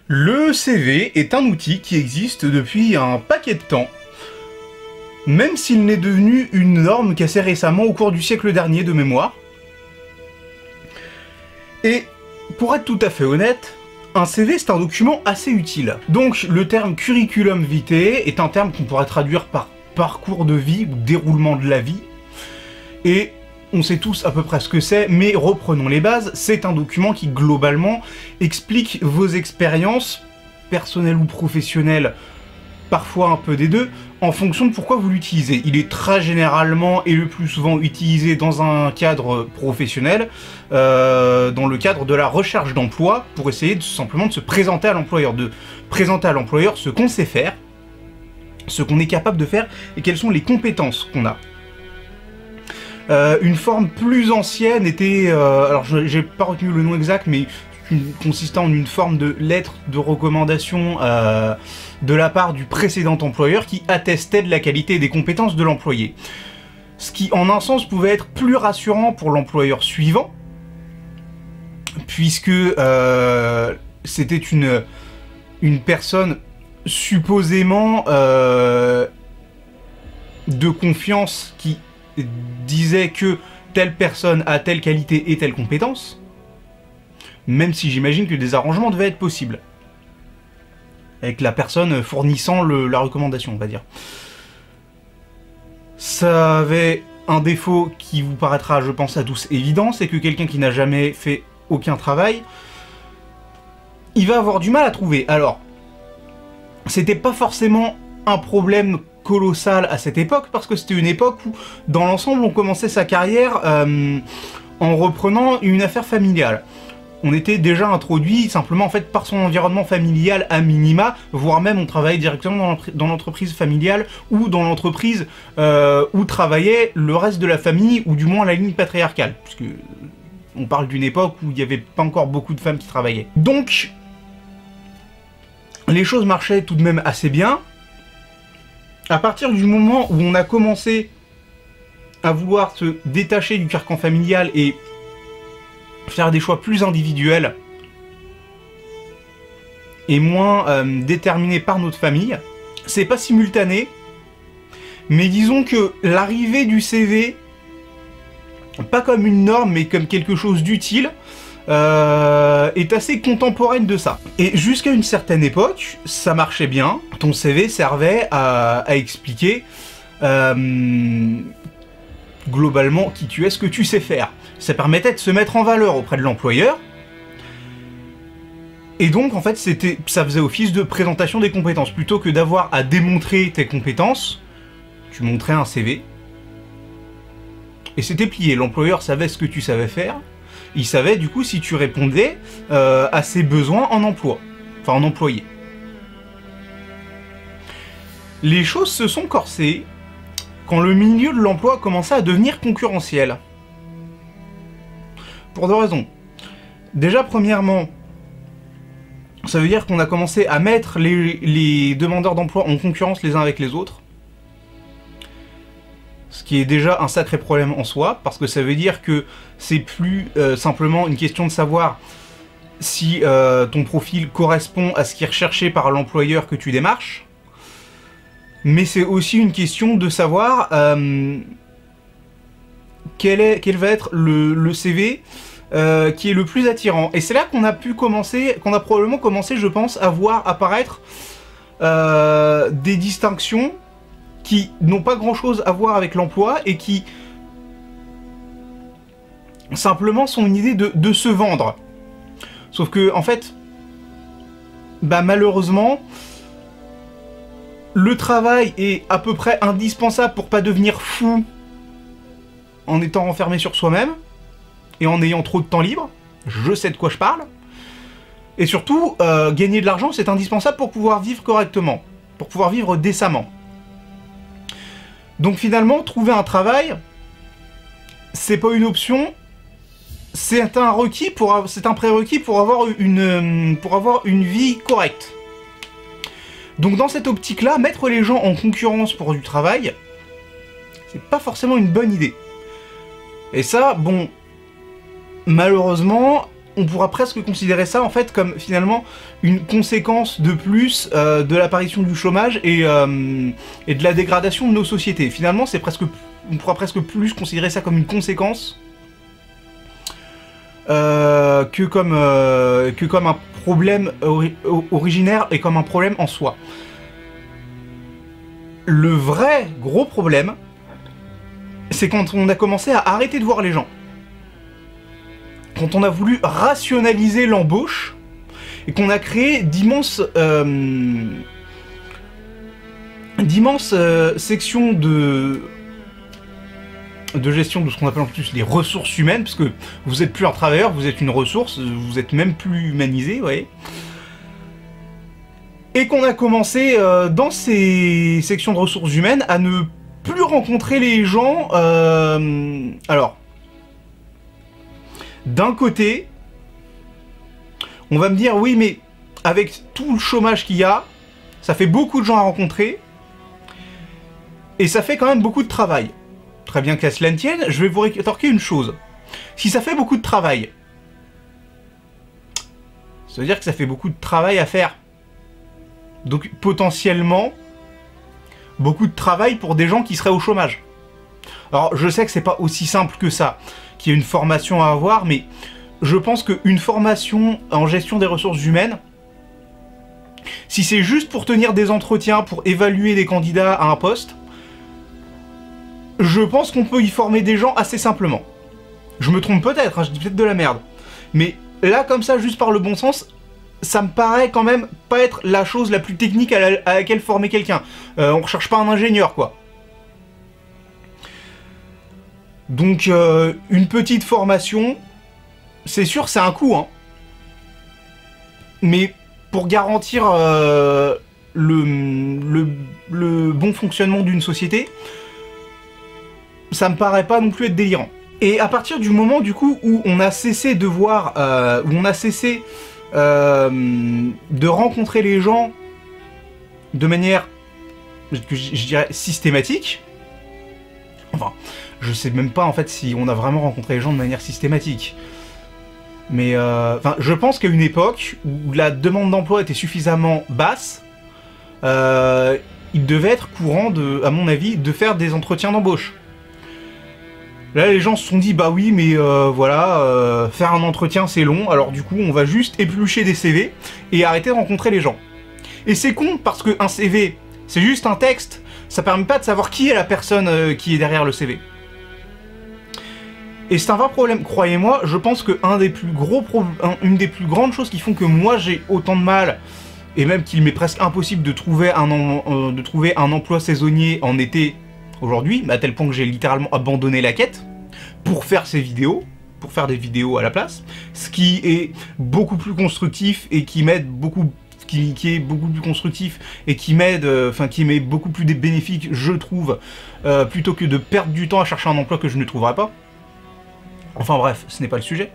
Le CV est un outil qui existe depuis un paquet de temps, même s'il n'est devenu une norme qu'assez récemment au cours du siècle dernier de mémoire. Et pour être tout à fait honnête, un CV c'est un document assez utile. Donc le terme curriculum vitae est un terme qu'on pourrait traduire par parcours de vie ou déroulement de la vie. Et on sait tous à peu près ce que c'est, mais reprenons les bases, c'est un document qui globalement explique vos expériences, personnelles ou professionnelles, parfois un peu des deux, en fonction de pourquoi vous l'utilisez. Il est très généralement et le plus souvent utilisé dans un cadre professionnel, dans le cadre de la recherche d'emploi, pour essayer simplement de se présenter à l'employeur, de présenter à l'employeur ce qu'on sait faire, ce qu'on est capable de faire et quelles sont les compétences qu'on a. Une forme plus ancienne était, alors j'ai pas retenu le nom exact, mais consistant en une forme de lettre de recommandation de la part du précédent employeur qui attestait de la qualité et des compétences de l'employé. Ce qui, en un sens, pouvait être plus rassurant pour l'employeur suivant, puisque c'était une personne supposément de confiance qui disait que telle personne a telle qualité et telle compétence, même si j'imagine que des arrangements devaient être possibles, avec la personne fournissant la recommandation, on va dire. Ça avait un défaut qui vous paraîtra, je pense, à tous évident, c'est que quelqu'un qui n'a jamais fait aucun travail, il va avoir du mal à trouver. Alors, c'était pas forcément un problème colossal à cette époque, parce que c'était une époque où, dans l'ensemble, on commençait sa carrière en reprenant une affaire familiale. On était déjà introduit simplement en fait par son environnement familial à minima, voire même on travaillait directement dans l'entreprise familiale ou dans l'entreprise où travaillait le reste de la famille, ou du moins la ligne patriarcale, puisque on parle d'une époque où il n'y avait pas encore beaucoup de femmes qui travaillaient. Donc, les choses marchaient tout de même assez bien. À partir du moment où on a commencé à vouloir se détacher du carcan familial et faire des choix plus individuels et moins déterminés par notre famille, c'est pas simultané, mais disons que l'arrivée du CV, pas comme une norme mais comme quelque chose d'utile, est assez contemporaine de ça. Et jusqu'à une certaine époque, ça marchait bien. Ton CV servait à expliquer globalement qui tu es, ce que tu sais faire. Ça permettait de se mettre en valeur auprès de l'employeur. Et donc, en fait, ça faisait office de présentation des compétences. Plutôt que d'avoir à démontrer tes compétences, tu montrais un CV. Et c'était plié. L'employeur savait ce que tu savais faire. Il savait du coup si tu répondais à ses besoins en emploi, enfin en employé. Les choses se sont corsées quand le milieu de l'emploi commençait à devenir concurrentiel. Pour deux raisons. Déjà, premièrement, ça veut dire qu'on a commencé à mettre les demandeurs d'emploi en concurrence les uns avec les autres. Ce qui est déjà un sacré problème en soi, parce que ça veut dire que c'est plus simplement une question de savoir si ton profil correspond à ce qui est recherché par l'employeur que tu démarches, mais c'est aussi une question de savoir quel va être le CV qui est le plus attirant. Et c'est là qu'on a probablement commencé, je pense, à voir apparaître des distinctions qui n'ont pas grand-chose à voir avec l'emploi et qui simplement sont une idée de se vendre. Sauf que, en fait, bah malheureusement, le travail est à peu près indispensable pour pas devenir fou en étant renfermé sur soi-même et en ayant trop de temps libre. Je sais de quoi je parle. Et surtout, gagner de l'argent, c'est indispensable pour pouvoir vivre correctement, pour pouvoir vivre décemment. Donc finalement, trouver un travail, c'est pas une option, c'est un prérequis pour avoir une vie correcte. Donc dans cette optique-là, mettre les gens en concurrence pour du travail, c'est pas forcément une bonne idée. Et ça, bon, malheureusement, on pourra presque considérer ça en fait comme finalement une conséquence de plus de l'apparition du chômage et de la dégradation de nos sociétés. Finalement, on pourra presque plus considérer ça comme une conséquence que comme un problème originaire et comme un problème en soi. Le vrai gros problème, c'est quand on a commencé à arrêter de voir les gens. Quand on a voulu rationaliser l'embauche, et qu'on a créé d'immenses sections de gestion de ce qu'on appelle en plus les ressources humaines, parce que vous êtes plus un travailleur, vous êtes une ressource, vous êtes même plus humanisé, vous voyez. Et qu'on a commencé dans ces sections de ressources humaines à ne plus rencontrer les gens. Alors, d'un côté, on va me dire oui, mais avec tout le chômage qu'il y a, ça fait beaucoup de gens à rencontrer et ça fait quand même beaucoup de travail. Très bien qu'à cela ne tienne, je vais vous rétorquer une chose. Si ça fait beaucoup de travail, ça veut dire que ça fait beaucoup de travail à faire. Donc potentiellement, beaucoup de travail pour des gens qui seraient au chômage. Alors je sais que c'est pas aussi simple que ça, qu'il y a une formation à avoir, mais je pense qu'une formation en gestion des ressources humaines, si c'est juste pour tenir des entretiens, pour évaluer des candidats à un poste, je pense qu'on peut y former des gens assez simplement. Je me trompe peut-être, hein, je dis peut-être de la merde. Mais là, comme ça, juste par le bon sens, ça me paraît quand même pas être la chose la plus technique à laquelle former quelqu'un. On recherche pas un ingénieur, quoi. Donc, une petite formation, c'est sûr, c'est un coût, hein. Mais pour garantir le bon fonctionnement d'une société, ça me paraît pas non plus être délirant. Et à partir du moment, du coup, où on a cessé de voir, où on a cessé de rencontrer les gens de manière, je dirais, systématique, enfin, je sais même pas en fait si on a vraiment rencontré les gens de manière systématique. Mais enfin, je pense qu'à une époque où la demande d'emploi était suffisamment basse, il devait être courant, à mon avis, de faire des entretiens d'embauche. Là, les gens se sont dit, bah oui, mais voilà, faire un entretien, c'est long, alors du coup, on va juste éplucher des CV et arrêter de rencontrer les gens. Et c'est con, parce qu'un CV, c'est juste un texte, ça permet pas de savoir qui est la personne qui est derrière le CV. Et c'est un vrai problème, croyez-moi, je pense que une des plus grandes choses qui font que moi j'ai autant de mal, et même qu'il m'est presque impossible de trouver un emploi saisonnier en été aujourd'hui, à tel point que j'ai littéralement abandonné la quête pour faire ces vidéos, pour faire des vidéos à la place, ce qui est beaucoup plus constructif et qui m'aide beaucoup, qui est beaucoup plus constructif et qui m'aide, enfin qui m'est beaucoup plus bénéfique, je trouve, plutôt que de perdre du temps à chercher un emploi que je ne trouverai pas. Enfin bref, ce n'est pas le sujet.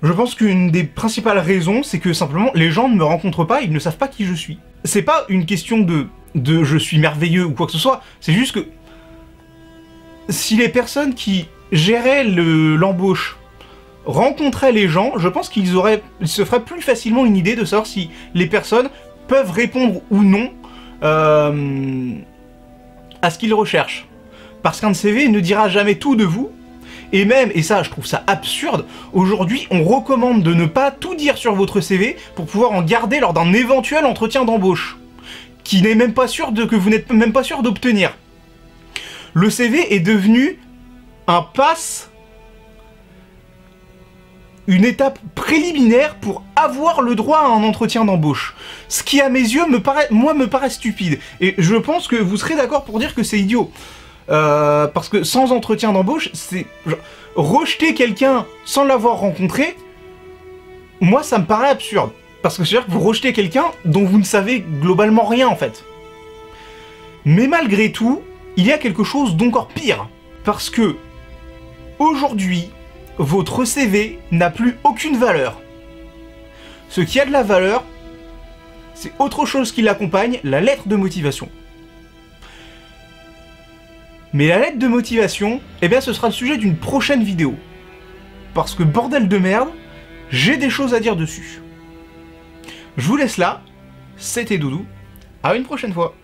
Je pense qu'une des principales raisons, c'est que simplement les gens ne me rencontrent pas, ils ne savent pas qui je suis. C'est pas une question de je suis merveilleux ou quoi que ce soit, c'est juste que si les personnes qui géraient l'embauche rencontraient les gens, je pense qu'ils se feraient plus facilement une idée de savoir si les personnes peuvent répondre ou non à ce qu'ils recherchent. Parce qu'un CV ne dira jamais tout de vous, et même, et ça je trouve ça absurde, aujourd'hui on recommande de ne pas tout dire sur votre CV pour pouvoir en garder lors d'un éventuel entretien d'embauche, qui n'est même pas sûr que vous n'êtes même pas sûr d'obtenir. Le CV est devenu un pass, une étape préliminaire pour avoir le droit à un entretien d'embauche. Ce qui à mes yeux me paraît stupide. Et je pense que vous serez d'accord pour dire que c'est idiot. Parce que sans entretien d'embauche, c'est rejeter quelqu'un sans l'avoir rencontré, moi ça me paraît absurde. Parce que c'est-à-dire que vous rejetez quelqu'un dont vous ne savez globalement rien en fait. Mais malgré tout, il y a quelque chose d'encore pire. Parce que, aujourd'hui, votre CV n'a plus aucune valeur. Ce qui a de la valeur, c'est autre chose qui l'accompagne, la lettre de motivation. Mais la lettre de motivation, eh bien ce sera le sujet d'une prochaine vidéo. parce que bordel de merde, j'ai des choses à dire dessus. Je vous laisse là, c'était Doudou, à une prochaine fois.